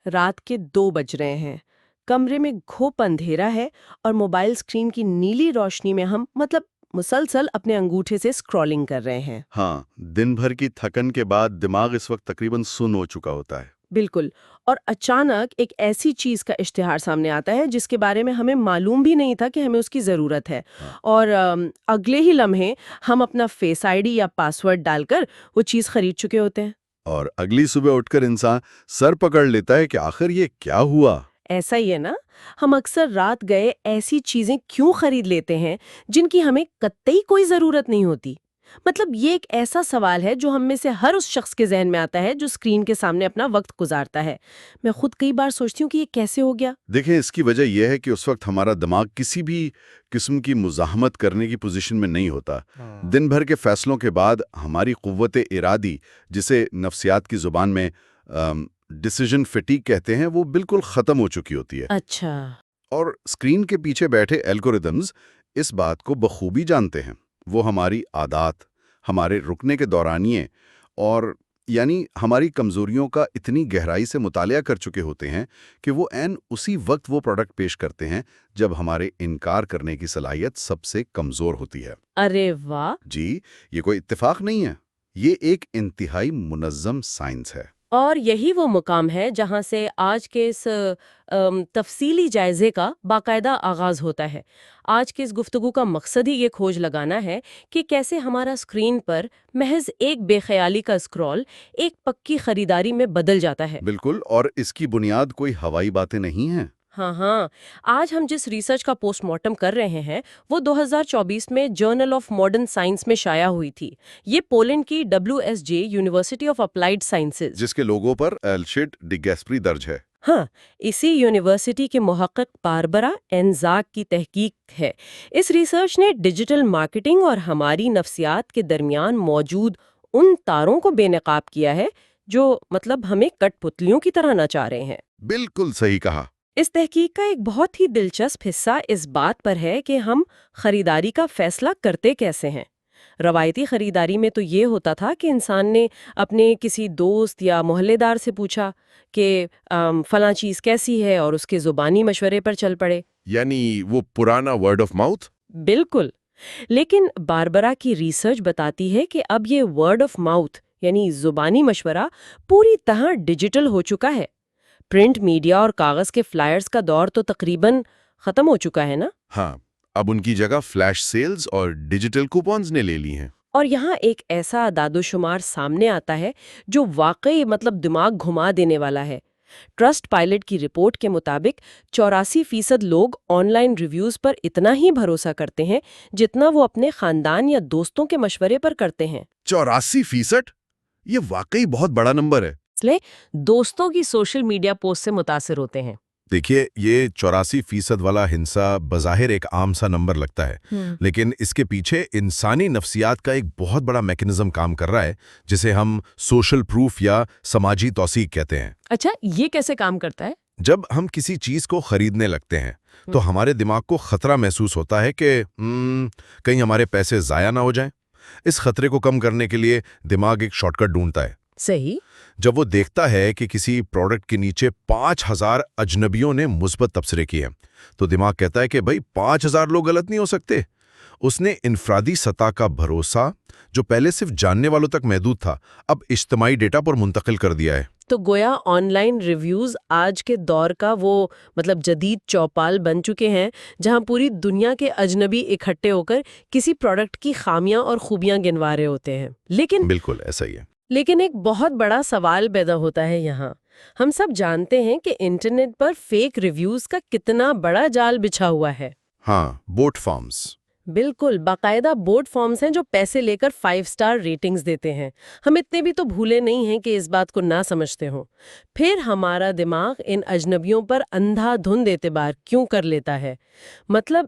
رات کے 2 بج رہے ہیں، کمرے میں گھوپ اندھیرا ہے اور موبائل اسکرین کی نیلی روشنی میں ہم مسلسل اپنے انگوٹھے سے اسکرولنگ کر رہے ہیں۔ ہاں، دن بھر کی تھکن کے بعد دماغ اس وقت تقریباً سن ہو چکا ہوتا ہے۔ بالکل، اور اچانک ایک ایسی چیز کا اشتہار سامنے آتا ہے جس کے بارے میں ہمیں معلوم بھی نہیں تھا کہ ہمیں اس کی ضرورت ہے، ہاں، اور اگلے ہی لمحے ہم اپنا فیس آئی ڈی یا پاسورڈ ڈال کر وہ چیز خرید چکے ہوتے ہیں۔ اور اگلی صبح اٹھ کر انسان سر پکڑ لیتا ہے کہ آخر یہ کیا ہوا؟ ایسا ہی ہے نا، ہم اکثر رات گئے ایسی چیزیں کیوں خرید لیتے ہیں جن کی ہمیں قطعی کوئی ضرورت نہیں ہوتی؟ یہ ایک ایسا سوال ہے جو ہم میں سے ہر اس شخص کے ذہن میں آتا ہے جو اسکرین کے سامنے اپنا وقت گزارتا ہے۔ میں خود کئی بار سوچتی ہوں کہ یہ کیسے ہو گیا؟ دیکھیں، اس کی وجہ یہ ہے کہ اس وقت ہمارا دماغ کسی بھی قسم کی مزاحمت کرنے کی پوزیشن میں نہیں ہوتا۔ دن بھر کے فیصلوں کے بعد ہماری قوت ارادی، جسے نفسیات کی زبان میں ڈیسیژن فٹیگ کہتے ہیں، وہ بالکل ختم ہو چکی ہوتی ہے۔ اچھا۔ اور اسکرین کے پیچھے بیٹھے الگوریدمز اس بات کو بخوبی جانتے ہیں۔ وہ ہماری عادات، ہمارے رکنے کے دورانیے اور یعنی ہماری کمزوریوں کا اتنی گہرائی سے مطالعہ کر چکے ہوتے ہیں کہ وہ عین اسی وقت وہ پروڈکٹ پیش کرتے ہیں جب ہمارے انکار کرنے کی صلاحیت سب سے کمزور ہوتی ہے۔ ارے واہ! جی، یہ کوئی اتفاق نہیں ہے، یہ ایک انتہائی منظم سائنس ہے۔ اور یہی وہ مقام ہے جہاں سے آج کے اس تفصیلی جائزے کا باقاعدہ آغاز ہوتا ہے۔ آج کے اس گفتگو کا مقصد ہی یہ کھوج لگانا ہے کہ کیسے ہمارا اسکرین پر محض ایک بے خیالی کا اسکرول ایک پکی خریداری میں بدل جاتا ہے۔ بالکل، اور اس کی بنیاد کوئی ہوائی باتیں نہیں ہیں۔ ہاں، آج ہم جس ریسرچ کا پوسٹ مارٹم کر رہے ہیں وہ 2024 میں جرنل آف ماڈرن سائنس میں شائع ہوئی تھی۔ یہ پولینڈ کی WSJ university of applied sciences, جس کے لوگوں پر ایلشڈ ڈی گیسپری درج ہے۔ ہاں، اسی یونیورسٹی کے محقق باربرا اینزاک کی تحقیق ہے۔ اس ریسرچ نے ڈیجیٹل مارکیٹنگ اور ہماری نفسیات کے درمیان موجود ان تاروں کو بے نقاب کیا ہے جو ہمیں کٹ پتلیوں کی طرح نچا رہے ہیں۔ بالکل صحیح کہا۔ اس تحقیق کا ایک بہت ہی دلچسپ حصہ اس بات پر ہے کہ ہم خریداری کا فیصلہ کرتے کیسے ہیں۔ روایتی خریداری میں تو یہ ہوتا تھا کہ انسان نے اپنے کسی دوست یا محلے دار سے پوچھا کہ فلاں چیز کیسی ہے اور اس کے زبانی مشورے پر چل پڑے، یعنی وہ پرانا ورڈ آف ماؤتھ۔ بالکل۔ لیکن باربرا کی ریسرچ بتاتی ہے کہ اب یہ ورڈ آف ماؤتھ یعنی زبانی مشورہ پوری طرح ڈیجیٹل ہو چکا ہے۔ پرنٹ میڈیا اور کاغذ کے فلائرز کا دور تو تقریباً ختم ہو چکا ہے نا؟ ہاں، اب ان کی جگہ فلیش سیلز اور ڈیجیٹل کوپنز نے لے لی ہیں۔ اور یہاں ایک ایسا اعداد و شمار سامنے آتا ہے جو واقعی دماغ گھما دینے والا ہے۔ ٹرسٹ پائلٹ کی رپورٹ کے مطابق 84% لوگ آن لائن ریویوز پر اتنا ہی بھروسہ کرتے ہیں جتنا وہ اپنے خاندان یا دوستوں کے مشورے پر کرتے ہیں۔ 84%؟ یہ واقعی بہت بڑا نمبر ہے۔ اس لیے دوستوں کی سوشل میڈیا پوسٹ سے متاثر ہوتے ہیں۔ دیکھیے، یہ 84% والا ہنسا بظاہر ایک عام سا نمبر لگتا ہے، لیکن اس کے پیچھے انسانی نفسیات کا ایک بہت بڑا میکینزم کام کر رہا ہے جسے ہم سوشل پروف یا سماجی توثیق کہتے ہیں۔ اچھا، یہ کیسے کام کرتا ہے؟ جب ہم کسی چیز کو خریدنے لگتے ہیں تو ہمارے دماغ کو خطرہ محسوس ہوتا ہے کہ کہیں ہمارے پیسے ضائع نہ ہو جائیں۔ اس خطرے کو کم کرنے کے لیے دماغ ایک شارٹ کٹ ڈھونڈتا ہے۔ صحیح۔ جب وہ دیکھتا ہے کہ کسی پروڈکٹ کے نیچے 5000 اجنبیوں نے مثبت تبصرے کیے ہیں تو دماغ کہتا ہے کہ بھائی 5000 لوگ غلط نہیں ہو سکتے۔ اس نے انفرادی سطح کا بھروسہ جو پہلے صرف جاننے والوں تک محدود تھا اب اجتماعی ڈیٹا پر منتقل کر دیا ہے۔ تو گویا آن لائن ریویوز آج کے دور کا وہ جدید چوپال بن چکے ہیں جہاں پوری دنیا کے اجنبی اکٹھے ہو کر کسی پروڈکٹ کی خامیاں اور خوبیاں گنوا رہے ہوتے ہیں۔ بالکل ایسا ہی ہے۔ لیکن ایک بہت بڑا سوال پیدا ہوتا ہے یہاں۔ ہم سب جانتے ہیں کہ انٹرنیٹ پر فیک ریویوز کا کتنا بڑا جال بچھا ہوا ہے۔ ہاں، بوٹ فارمز۔ بالکل، باقاعدہ بوٹ فارمز ہیں جو پیسے لے کر 5 اسٹار ریٹنگز دیتے ہیں۔ ہم اتنے بھی تو بھولے نہیں ہیں کہ اس بات کو نہ سمجھتے ہوں۔ پھر ہمارا دماغ ان اجنبیوں پر اندھا دھند اعتبار کیوں کر لیتا ہے؟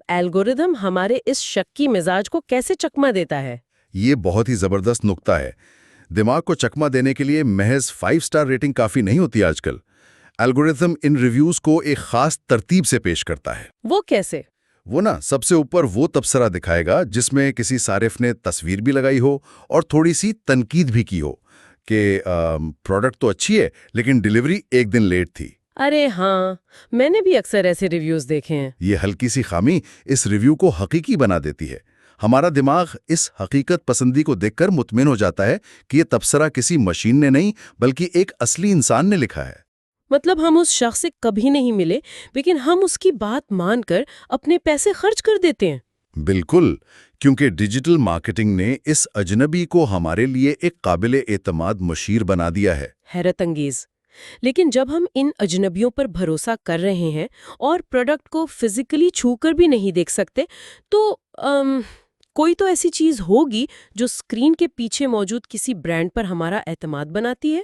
الگوریدم ہمارے اس شکی مزاج کو کیسے چکما دیتا ہے؟ یہ بہت ہی زبردست نکتہ ہے۔ دماغ کو چکما دینے کے لیے محض 5 اسٹار ریٹنگ کافی نہیں ہوتی آج کل۔ الگوریتھم ان ریویوز کو ایک خاص ترتیب سے پیش کرتا ہے۔ وہ کیسے؟ وہ سب سے اوپر وہ تبصرہ دکھائے گا جس میں کسی صارف نے تصویر بھی لگائی ہو اور تھوڑی سی تنقید بھی کی ہو کہ پروڈکٹ تو اچھی ہے لیکن ڈیلیوری ایک دن لیٹ تھی۔ ارے ہاں، میں نے بھی اکثر ایسے ریویوز دیکھے ہیں۔ یہ ہلکی سی خامی اس ریویو کو حقیقی بنا دیتی ہے۔ ہمارا دماغ اس حقیقت پسندی کو دیکھ کر مطمئن ہو جاتا ہے کہ یہ تبصرہ کسی مشین نے نہیں بلکہ ایک اصلی انسان نے لکھا ہے۔ مطلب ہم اس شخص سے کبھی نہیں ملے لیکن ہم اس کی بات مان کر اپنے پیسے خرچ کر دیتے ہیں۔ بالکل، کیونکہ ڈیجیٹل مارکیٹنگ نے اس اجنبی کو ہمارے لیے ایک قابل اعتماد مشیر بنا دیا ہے۔ حیرت انگیز۔ لیکن جب ہم ان اجنبیوں پر بھروسہ کر رہے ہیں اور پروڈکٹ کو فزیکلی چھو کر بھی نہیں دیکھ سکتے تو کوئی تو ایسی چیز ہوگی جو اسکرین کے پیچھے موجود کسی برانڈ پر ہمارا اعتماد بناتی ہے۔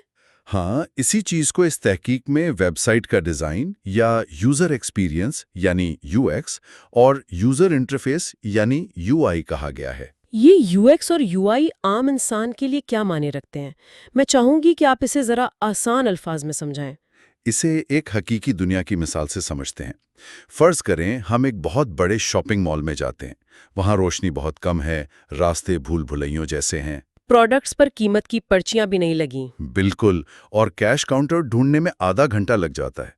ہاں، اسی چیز کو اس تحقیق میں ویب سائٹ کا ڈیزائن یا یوزر ایکسپیرینس یعنی یو ایکس اور یوزر انٹرفیس یعنی یو آئی کہا گیا ہے۔ یہ یو ایکس اور یو آئی عام انسان کے لیے کیا معنی رکھتے ہیں؟ میں چاہوں گی کہ آپ اسے ذرا آسان الفاظ میں سمجھائیں۔ اسے ایک حقیقی دنیا کی مثال سے سمجھتے ہیں۔ فرض کریں ہم ایک بہت بڑے شاپنگ مال میں جاتے ہیں۔ وہاں روشنی بہت کم ہے، راستے بھول بھلائیوں جیسے ہیں، پروڈکٹس پر قیمت کی پرچیاں بھی نہیں لگیں۔ بالکل، اور کیش کاؤنٹر ڈھونڈنے میں آدھا گھنٹہ لگ جاتا ہے۔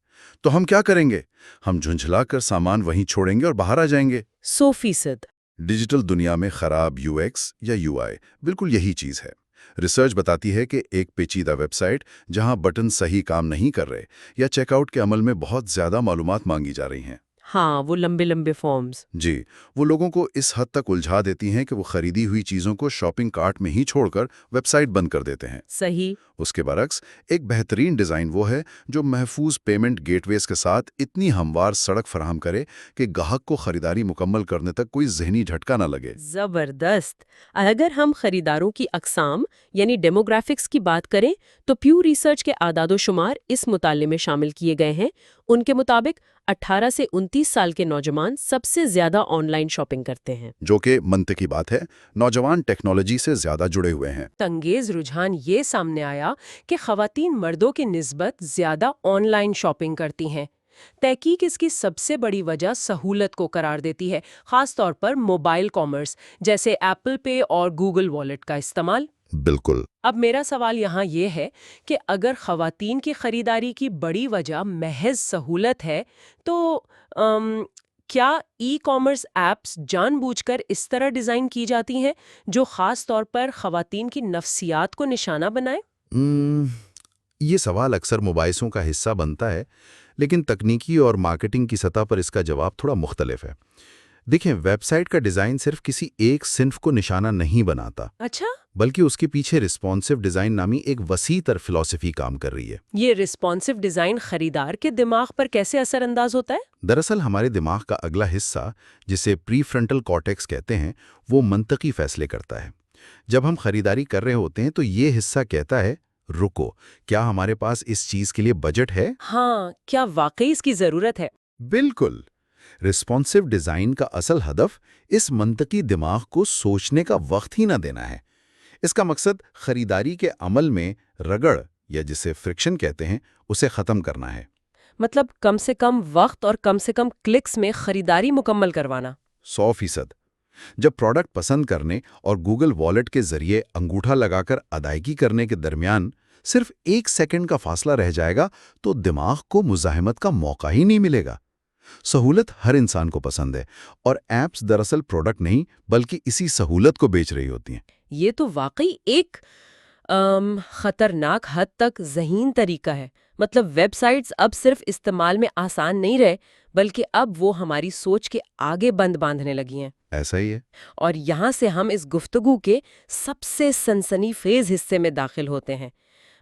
تو ہم کیا کریں گے؟ ہم جھنجھلا کر سامان وہیں چھوڑیں گے اور باہر آ جائیں گے۔ 100%۔ ڈیجیٹل دنیا میں خراب یو ایکس یا یو آئی بالکل یہی چیز ہے۔ ریسرچ بتاتی ہے کہ ایک پیچیدہ ویب سائٹ جہاں بٹن صحیح کام نہیں کر رہے یا چیک آؤٹ کے عمل میں بہت زیادہ معلومات مانگی جا رہی ہیں، ہاں، وہ لمبے لمبے فارمز۔ جی، وہ لوگوں کو اس حد تک الجھا دیتی ہیں کہ وہ خریدی ہوئی چیزوں کو شاپنگ کارٹ میں ہی چھوڑ کر ویب سائٹ بند کر دیتے ہیں۔ صحیح۔ اس کے برعکس ایک بہترین ڈیزائن وہ ہے جو محفوظ پیمنٹ گیٹ ویز کے ساتھ اتنی ہموار سڑک فراہم کرے کہ گاہک کو خریداری مکمل کرنے تک کوئی ذہنی جھٹکا نہ لگے۔ زبردست۔ اگر ہم خریداروں کی اقسام یعنی ڈیموگرافکس کی بات کریں تو پیو ریسرچ کے اعداد و شمار اس مطالعے میں شامل کیے گئے ہیں۔ ان کے مطابق 18 سے 29 سال کے نوجوان سب سے زیادہ آن لائن شاپنگ کرتے ہیں، جو کہ منطقی بات ہے، نوجوان ٹیکنالوجی سے زیادہ جڑے ہوئے ہیں۔ انگیز رجحان یہ سامنے آیا کہ خواتین مردوں کے نسبت زیادہ آن لائن شاپنگ کرتی ہیں۔ تحقیق اس کی سب سے بڑی وجہ سہولت کو قرار دیتی ہے، خاص طور پر موبائل کامرس جیسے ایپل پے اور گوگل والیٹ کا استعمال۔ بالکل۔ اب میرا سوال یہاں یہ ہے کہ اگر خواتین کی خریداری کی بڑی وجہ محض سہولت ہے تو کیا ای کامرس ایپس جان بوجھ کر اس طرح ڈیزائن کی جاتی ہیں جو خاص طور پر خواتین کی نفسیات کو نشانہ بنائے؟ یہ سوال اکثر مباحثوں کا حصہ بنتا ہے، لیکن تکنیکی اور مارکیٹنگ کی سطح پر اس کا جواب تھوڑا مختلف ہے۔ دیکھیں، ویب سائٹ کا ڈیزائن صرف کسی ایک صنف کو نشانہ نہیں بناتا، اچھا، بلکہ اس کے پیچھے رسپانسو ڈیزائن نامی ایک وسیع تر فلسفی کام کر رہی ہے۔ یہ رسپانسو ڈیزائن خریدار کے دماغ پر کیسے اثر انداز ہوتا ہے؟ دراصل ہمارے دماغ کا اگلا حصہ، جسے پری فرنٹل کارٹیکس کہتے ہیں، وہ منطقی فیصلے کرتا ہے۔ جب ہم خریداری کر رہے ہوتے ہیں تو یہ حصہ کہتا ہے، رکو، کیا ہمارے پاس اس چیز کے لیے بجٹ ہے؟ ہاں، کیا واقعی اس کی ضرورت ہے؟ بالکل۔ رسپانسو ڈیزائن کا اصل ہدف اس منطقی دماغ کو سوچنے کا وقت ہی نہ دینا ہے۔ اس کا مقصد خریداری کے عمل میں رگڑ یا جسے فرکشن کہتے ہیں، اسے ختم کرنا ہے۔ مطلب کم سے کم وقت اور کم سے کم کلکس میں خریداری مکمل کروانا۔ 100%۔ جب پروڈکٹ پسند کرنے اور گوگل والیٹ کے ذریعے انگوٹھا لگا کر ادائیگی کرنے کے درمیان صرف 1 سیکنڈ کا فاصلہ رہ جائے گا تو دماغ کو مزاحمت کا موقع ہی نہیں ملے گا۔ سہولت ہر انسان کو پسند ہے، اور ایپس دراصل پروڈکٹ نہیں بلکہ اسی سہولت کو بیچ رہی ہوتی ہیں۔ یہ تو واقعی ایک خطرناک حد تک ذہین طریقہ ہے۔ مطلب ویب سائٹس اب صرف استعمال میں آسان نہیں رہے بلکہ اب وہ ہماری سوچ کے آگے بند باندھنے لگی ہیں۔ ایسا ہی ہے۔ اور یہاں سے ہم اس گفتگو کے سب سے سنسنی خیز حصے میں داخل ہوتے ہیں،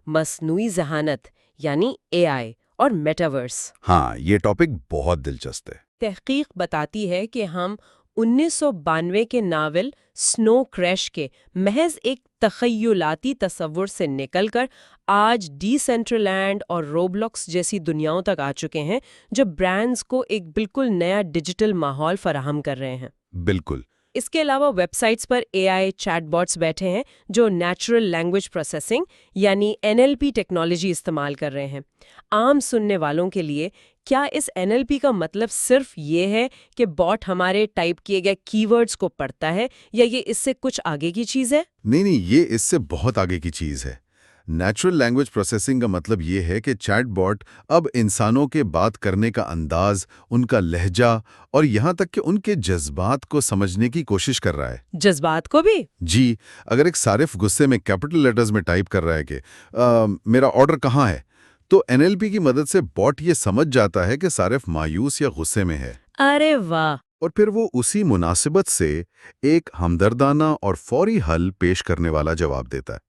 مصنوعی ذہانت یعنی اے آئی اور میٹاورس۔ ہاں، یہ ٹاپک بہت دلچسپ ہے۔ تحقیق بتاتی ہے کہ ہم 1992 کے ناول سنو کریش کے محض ایک تخیلاتی تصور سے نکل کر آج ڈی سینٹرلینڈ اور روبلاکس جیسی دنیاؤں تک آ چکے ہیں جو برانڈز کو ایک بالکل نیا ڈیجیٹل ماحول فراہم کر رہے ہیں۔ بالکل۔ اس کے علاوہ web sites per a I chat bots بیٹھے ہیں جو نیچرل لینگویج پروسیسنگ یعنی NLP ٹیکنالوجی استعمال کر رہے ہیں۔ عام سننے والوں کے لیے کیا اس NLP کا مطلب صرف یہ ہے کہ باٹ ہمارے ٹائپ کیے گئے کی ورڈز کو پڑھتا ہے، یا یہ اس سے کچھ آگے کی چیز ہے؟ نہیں، یہ اس سے بہت آگے کی چیز ہے۔ نیچرل لینگویج پروسیسنگ کا مطلب یہ ہے کہ چیٹ باٹ اب انسانوں کے بات کرنے کا انداز، ان کا لہجہ اور یہاں تک کہ ان کے جذبات کو سمجھنے کی کوشش کر رہا ہے۔ جذبات کو بھی؟ جی، اگر ایک صارف غصے میں کیپٹل لیٹرز میں ٹائپ کر رہا ہے کہ میرا آرڈر کہاں ہے، تو NLP کی مدد سے باٹ یہ سمجھ جاتا ہے کہ صارف مایوس یا غصے میں ہے، ارے واہ! اور پھر وہ اسی مناسبت سے ایک ہمدردانہ اور فوری حل پیش کرنے والا جواب دیتا ہے۔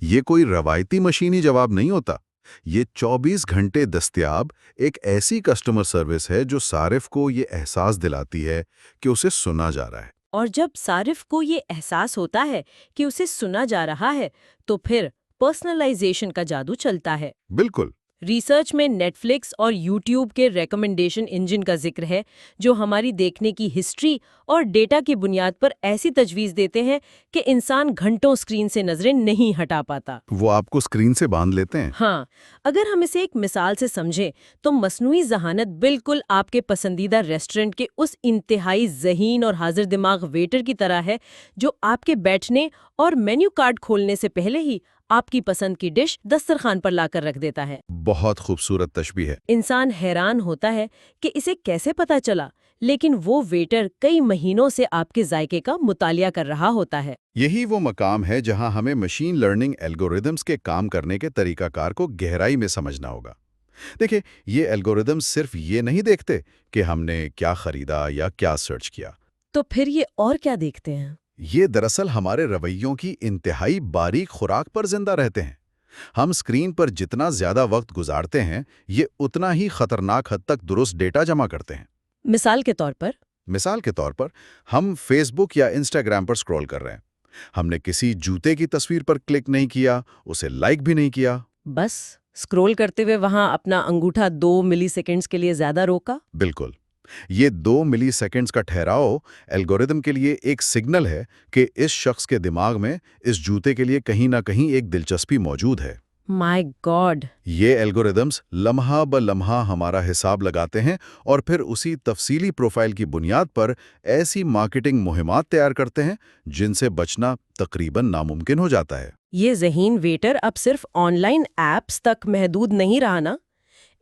یہ کوئی روایتی مشینی جواب نہیں ہوتا، یہ 24 گھنٹے دستیاب ایک ایسی کسٹمر سروس ہے جو صارف کو یہ احساس دلاتی ہے کہ اسے سنا جا رہا ہے۔ اور جب صارف کو یہ احساس ہوتا ہے کہ اسے سنا جا رہا ہے تو پھر پرسنلائزیشن کا جادو چلتا ہے۔ بالکل۔ ریسرچ میں نیٹ فلکس اور یوٹیوب کے ریکمنڈیشن انجن کا ذکر ہے جو ہماری دیکھنے کی ہسٹری اور ڈیٹا کی بنیاد پر ایسی تجویز دیتے ہیں کہ انسان گھنٹوں اسکرین سے نظریں نہیں ہٹا پاتا۔ وہ آپ کو اسکرین سے باندھ لیتے ہیں؟ ہاں، اگر ہم اسے ایک مثال سے سمجھیں تو مصنوعی ذہانت بالکل آپ کے پسندیدہ ریسٹورنٹ کے اس انتہائی ذہین اور حاضر دماغ ویٹر کی طرح ہے جو آپ کے بیٹھنے اور مینیو کارڈ کھولنے سے پہلے ہی آپ کی پسند کی ڈش دسترخوان پر لا کر رکھ دیتا ہے۔ بہت خوبصورت تشبیہ ہے۔ انسان حیران ہوتا ہے کہ اسے کیسے پتا چلا، لیکن وہ ویٹر کئی مہینوں سے آپ کے ذائقے کا مطالعہ کر رہا ہوتا ہے۔ یہی وہ مقام ہے جہاں ہمیں مشین لرننگ الگوریدمز کے کام کرنے کے طریقہ کار کو گہرائی میں سمجھنا ہوگا۔ دیکھیں، یہ الگوریدمز صرف یہ نہیں دیکھتے کہ ہم نے کیا خریدا یا کیا سرچ کیا۔ تو پھر یہ اور کیا دیکھتے ہیں؟ یہ دراصل ہمارے رویوں کی انتہائی باریک خوراک پر زندہ رہتے ہیں۔ ہم اسکرین پر جتنا زیادہ وقت گزارتے ہیں، یہ اتنا ہی خطرناک حد تک درست ڈیٹا جمع کرتے ہیں۔ مثال کے طور پر ہم فیس بک یا انسٹاگرام پر سکرول کر رہے ہیں۔ ہم نے کسی جوتے کی تصویر پر کلک نہیں کیا، اسے لائک بھی نہیں کیا، بس سکرول کرتے ہوئے وہاں اپنا انگوٹھا 2 ملی سیکنڈز کے لیے زیادہ روکا۔ بالکل۔ یہ 2 ملی سیکنڈز کا ٹھہراؤ الگوریدم کے لیے ایک سگنل ہے کہ اس شخص کے دماغ میں اس جوتے کے لیے کہیں نہ کہیں ایک دلچسپی موجود ہے۔ مائی گاڈ! یہ الگوریدمز لمحہ بہ لمحہ ہمارا حساب لگاتے ہیں اور پھر اسی تفصیلی پروفائل کی بنیاد پر ایسی مارکیٹنگ مہمات تیار کرتے ہیں جن سے بچنا تقریباً ناممکن ہو جاتا ہے۔ یہ ذہین ویٹر اب صرف آن لائن ایپس تک محدود نہیں رہا نا؟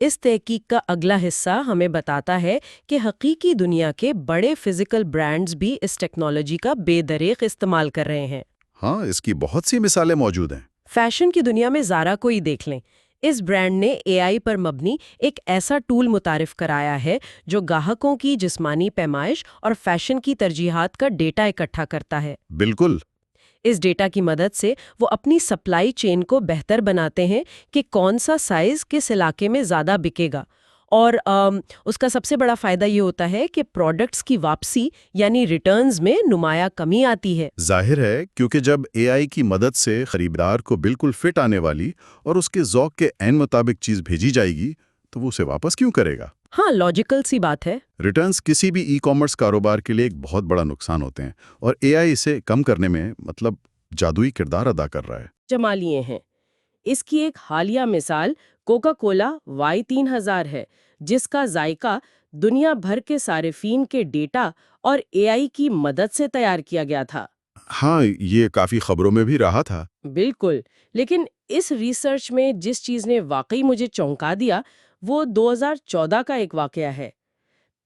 اس تحقیق کا اگلا حصہ ہمیں بتاتا ہے کہ حقیقی دنیا کے بڑے فزیکل برانڈز بھی اس ٹیکنالوجی کا بے دریغ استعمال کر رہے ہیں۔ ہاں، اس کی بہت سی مثالیں موجود ہیں۔ فیشن کی دنیا میں زارا کو ہی دیکھ لیں۔ اس برانڈ نے AI پر مبنی ایک ایسا ٹول متعارف کرایا ہے جو گاہکوں کی جسمانی پیمائش اور فیشن کی ترجیحات کا ڈیٹا اکٹھا کرتا ہے۔ بالکل۔ اس ڈیٹا کی مدد سے وہ اپنی سپلائی چین کو بہتر بناتے ہیں کہ کون سا سائز کس علاقے میں زیادہ بکے گا، اور اس کا سب سے بڑا فائدہ یہ ہوتا ہے کہ پروڈکٹس کی واپسی یعنی ریٹرنز میں نمایاں کمی آتی ہے۔ ظاہر ہے، کیونکہ جب AI کی مدد سے خریدار کو بالکل فٹ آنے والی اور اس کے ذوق کے عین مطابق چیز بھیجی جائے گی تو وہ اسے واپس کیوں کرے گا؟ ہاں، لاجیکل سی بات ہے۔ ریٹرنز کسی بھی ای کامرس کاروبار کے لیے ایک بہت بڑا نقصان ہوتے ہیں، اور AI اسے کم کرنے میں جادوئی کردار ادا کر رہا ہے۔ جمالیے ہیں۔ اس کی ایک حالیہ مثال کوکا کولا Y3000 ہے، جس کا ذائقہ دنیا بھر کے صارفین کے ڈیٹا اور AI کی مدد سے تیار کیا گیا تھا۔ ہاں، یہ کافی خبروں میں بھی رہا تھا۔ بالکل، لیکن اس ریسرچ میں جس چیز نے واقعی مجھے چونکا دیا وہ 2014 کا ایک واقعہ ہے۔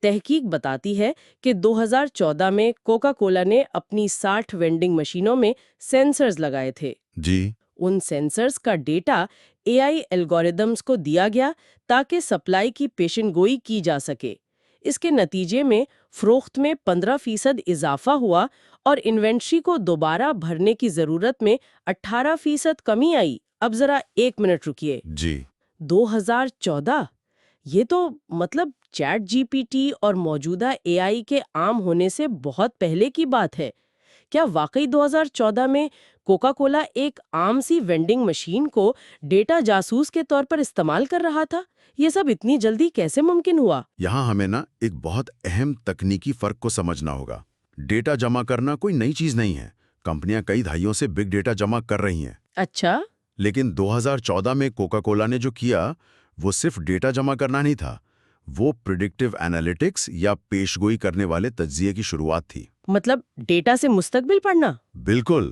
تحقیق بتاتی ہے کہ 2014 میں کوکا کولا نے اپنی 60 وینڈنگ مشینوں میں سینسرز لگائے تھے۔ جی۔ ان سینسرز کا ڈیٹا AI الگوریدمز کو دیا گیا تاکہ سپلائی کی پیشن گوئی کی جا سکے۔ اس کے نتیجے میں فروخت میں 15% اضافہ ہوا اور انوینٹری کو دوبارہ بھرنے کی ضرورت میں 18% کمی آئی۔ اب ذرا 1 منٹ رکیے۔ جی۔ 2014؟ یہ تو چیٹ GPT اور موجودہ AI کے عام ہونے سے بہت پہلے کی بات ہے۔ کیا واقعی 2014 میں کوکا کولا ایک عام سی وینڈنگ مشین کو ڈیٹا جاسوس کے طور پر استعمال کر رہا تھا؟ یہ سب اتنی جلدی کیسے ممکن ہوا؟ یہاں ہمیں ایک بہت اہم تکنیکی فرق کو سمجھنا ہوگا۔ ڈیٹا جمع کرنا کوئی نئی چیز نہیں ہے، کمپنیاں کئی دہائیوں سے بگ ڈیٹا جمع کر رہی ہیں۔ اچھا۔ لیکن 2014 میں کوکا کولا نے جو کیا وہ صرف ڈیٹا جمع کرنا نہیں تھا، وہ پریڈکٹیو انالیٹکس یا پیشگوئی کرنے والے تجزیے کی شروعات تھی۔ ڈیٹا سے مستقبل پڑھنا؟ بالکل۔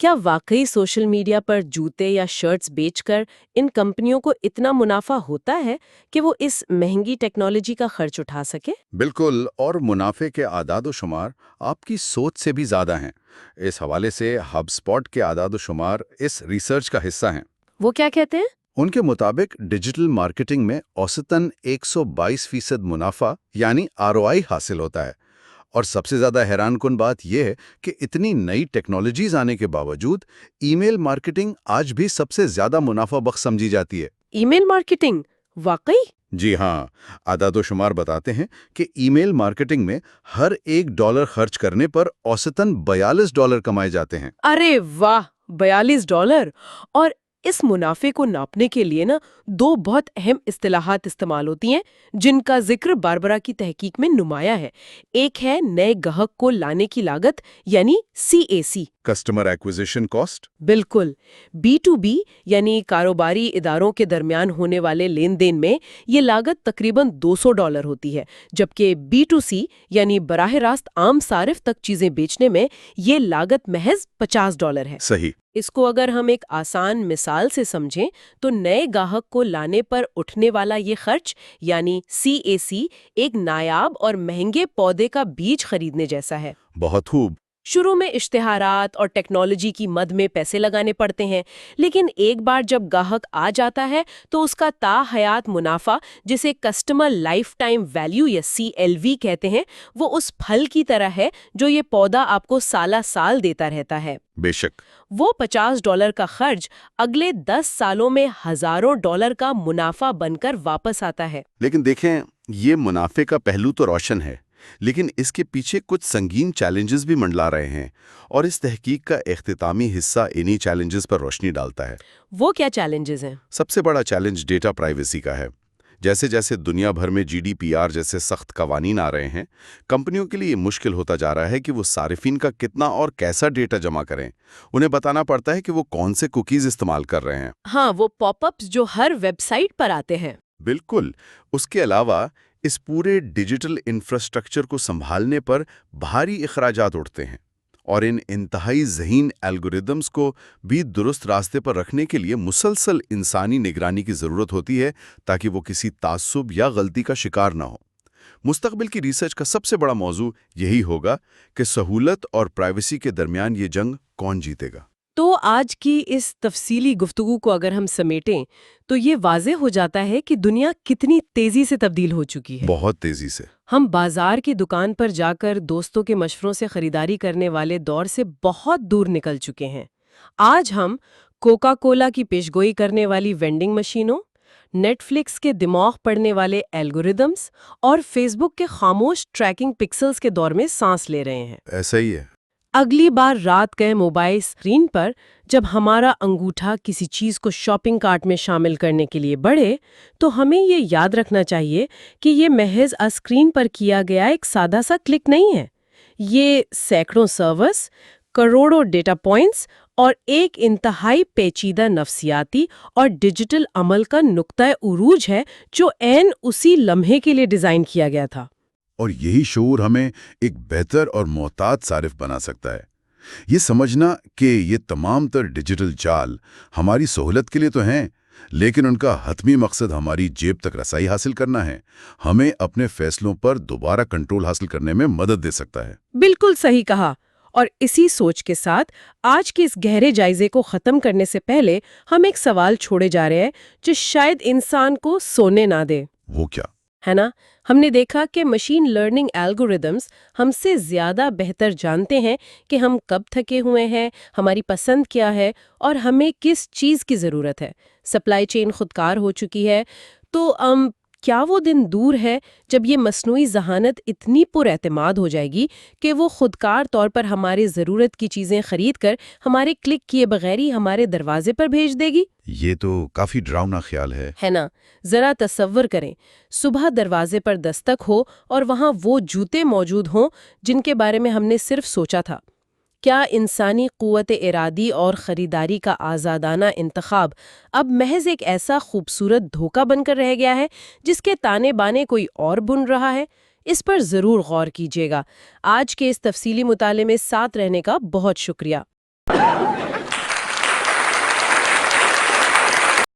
کیا واقعی سوشل میڈیا پر جوتے یا شرٹس بیچ کر ان کمپنیوں کو اتنا منافع ہوتا ہے کہ وہ اس مہنگی ٹیکنالوجی کا خرچ اٹھا سکے؟ بالکل، اور منافع کے اعداد و شمار آپ کی سوچ سے بھی زیادہ ہیں۔ اس حوالے سے ہب اسپاٹ کے اعداد و شمار اس ریسرچ کا حصہ ہیں۔ وہ کیا کہتے ہیں؟ ان کے مطابق ڈیجیٹل مارکیٹنگ میں اوسطاً 122% منافع یعنی ROI حاصل ہوتا ہے، اور سب سے زیادہ حیران کن بات یہ ہے کہ اتنی نئی ٹیکنالوجیز آنے کے باوجود ای میل مارکیٹنگ آج بھی سب سے زیادہ منافع بخش سمجھی جاتی ہے۔ ای میل مارکیٹنگ واقعی؟ جی ہاں، اعداد و شمار بتاتے ہیں کہ ای میل مارکیٹنگ میں ہر $1 خرچ کرنے پر اوسطاً $42 کمائے جاتے ہیں۔ ارے واہ، $42! اور اس منافع کو ناپنے کے لیے دو بہت اہم اصطلاحات استعمال ہوتی ہیں جن کا ذکر باربرا کی تحقیق میں نمایاں ہے۔ ایک ہے نئے گاہک کو لانے کی لاگت یعنی CAC۔ Customer acquisition cost. بالکل۔ B2B یعنی کاروباری اداروں کے درمیان ہونے والے لین دین میں یہ لاگت تقریباً $200 ہوتی ہے، جبکہ B2C یعنی براہ راست عام صارف تک چیزیں بیچنے میں یہ لاگت محض $50 ہے۔ صحیح۔ اس کو اگر ہم ایک آسان مثال سے سمجھیں تو نئے گاہک کو لانے پر اٹھنے والا یہ خرچ یعنی CAC ایک نایاب اور مہنگے پودے کا بیج خریدنے جیسا ہے۔ بہت خوب۔ شروع میں اشتہارات اور ٹیکنالوجی کی مد میں پیسے لگانے پڑتے ہیں، لیکن ایک بار جب گاہک آ جاتا ہے تو اس کا تا حیات منافع، جسے کسٹمر لائف ٹائم ویلیو یا CLV کہتے ہیں، وہ اس پھل کی طرح ہے جو یہ پودا آپ کو سالہ سال دیتا رہتا ہے۔ بے شک۔ وہ $50 کا خرچ اگلے 10 سالوں میں ہزاروں ڈالر کا منافع بن کر واپس آتا ہے۔ لیکن دیکھیں، یہ منافع کا پہلو تو روشن ہے، لیکن اس کے پیچھے کچھ سنگین چیلنجز بھی منڈلا رہے ہیں، اور اس تحقیق کا اختتامی حصہ انہی چیلنجز پر روشنی ڈالتا ہے۔ وہ کیا چیلنجز ہیں؟ سب سے بڑا چیلنج ڈیٹا پرائیویسی کا ہے۔ جیسے جیسے دنیا بھر میں GDPR جیسے سخت قوانین آ رہے ہیں، کمپنیوں کے لیے یہ مشکل ہوتا جا رہا ہے کہ وہ صارفین کا کتنا اور کیسا ڈیٹا جمع کریں۔ انہیں بتانا پڑتا ہے کہ وہ کون سے کوکیز استعمال کر رہے ہیں۔ ہاں، وہ پاپ اپس جو ہر ویب سائٹ پر آتے ہیں۔ بالکل۔ اس کے علاوہ اس پورے ڈیجیٹل انفراسٹرکچر کو سنبھالنے پر بھاری اخراجات اٹھتے ہیں، اور ان انتہائی ذہین الگوریدمز کو بھی درست راستے پر رکھنے کے لیے مسلسل انسانی نگرانی کی ضرورت ہوتی ہے تاکہ وہ کسی تعصب یا غلطی کا شکار نہ ہو۔ مستقبل کی ریسرچ کا سب سے بڑا موضوع یہی ہوگا کہ سہولت اور پرائیویسی کے درمیان یہ جنگ کون جیتے گا۔ تو آج کی اس تفصیلی گفتگو کو اگر ہم سمیٹیں تو یہ واضح ہو جاتا ہے کہ دنیا کتنی تیزی سے تبدیل ہو چکی ہے۔ بہت تیزی سے۔ ہم بازار کی دکان پر جا کر دوستوں کے مشوروں سے خریداری کرنے والے دور سے بہت دور نکل چکے ہیں۔ آج ہم کوکا کولا کی پیشگوئی کرنے والی وینڈنگ مشینوں، نیٹ فلکس کے دماغ پڑھنے والے الگوریدمز اور فیس بک کے خاموش ٹریکنگ پکسلز کے دور میں سانس لے رہے ہیں۔ ایسا ہی ہے۔ اگلی بار رات گئے موبائل اسکرین پر جب ہمارا انگوٹھا کسی چیز کو شاپنگ کارٹ میں شامل کرنے کے لیے بڑھے تو ہمیں یہ یاد رکھنا چاہیے کہ یہ محض اسکرین پر کیا گیا ایک سادہ سا کلک نہیں ہے۔ یہ سینکڑوں سرورز، کروڑوں ڈیٹا پوائنٹس اور ایک انتہائی پیچیدہ نفسیاتی اور ڈیجیٹل عمل کا نقطۂ عروج ہے جو عین اسی لمحے کے لیے ڈیزائن کیا گیا تھا۔ اور یہی شعور ہمیں ایک بہتر اور محتاط صارف بنا سکتا ہے۔ یہ سمجھنا کہ یہ تمام تر ڈیجیٹل جال ہماری سہولت کے لیے تو ہیں، لیکن ان کا حتمی مقصد ہماری جیب تک رسائی حاصل کرنا ہے، ہمیں اپنے فیصلوں پر دوبارہ کنٹرول حاصل کرنے میں مدد دے سکتا ہے۔ بالکل صحیح کہا۔ اور اسی سوچ کے ساتھ آج کے اس گہرے جائزے کو ختم کرنے سے پہلے ہم ایک سوال چھوڑے جا رہے ہیں جو شاید انسان کو سونے نہ دے۔ وہ کیا ہے نا؟ ہم نے دیکھا کہ مشین لرننگ الگوریدمز ہم سے زیادہ بہتر جانتے ہیں کہ ہم کب تھکے ہوئے ہیں، ہماری پسند کیا ہے اور ہمیں کس چیز کی ضرورت ہے۔ سپلائی چین خودکار ہو چکی ہے، تو کیا وہ دن دور ہے جب یہ مصنوعی ذہانت اتنی پر اعتماد ہو جائے گی کہ وہ خودکار طور پر ہماری ضرورت کی چیزیں خرید کر ہمارے کلک کیے بغیر ہی ہمارے دروازے پر بھیج دے گی؟ یہ تو کافی ڈراؤنا خیال ہے نا؟ ذرا تصور کریں، صبح دروازے پر دستک ہو اور وہاں وہ جوتے موجود ہوں جن کے بارے میں ہم نے صرف سوچا تھا۔ کیا انسانی قوت ارادی اور خریداری کا آزادانہ انتخاب اب محض ایک ایسا خوبصورت دھوکہ بن کر رہ گیا ہے جس کے تانے بانے کوئی اور بن رہا ہے؟ اس پر ضرور غور کیجیے گا۔ آج کے اس تفصیلی مطالعے میں ساتھ رہنے کا بہت شکریہ۔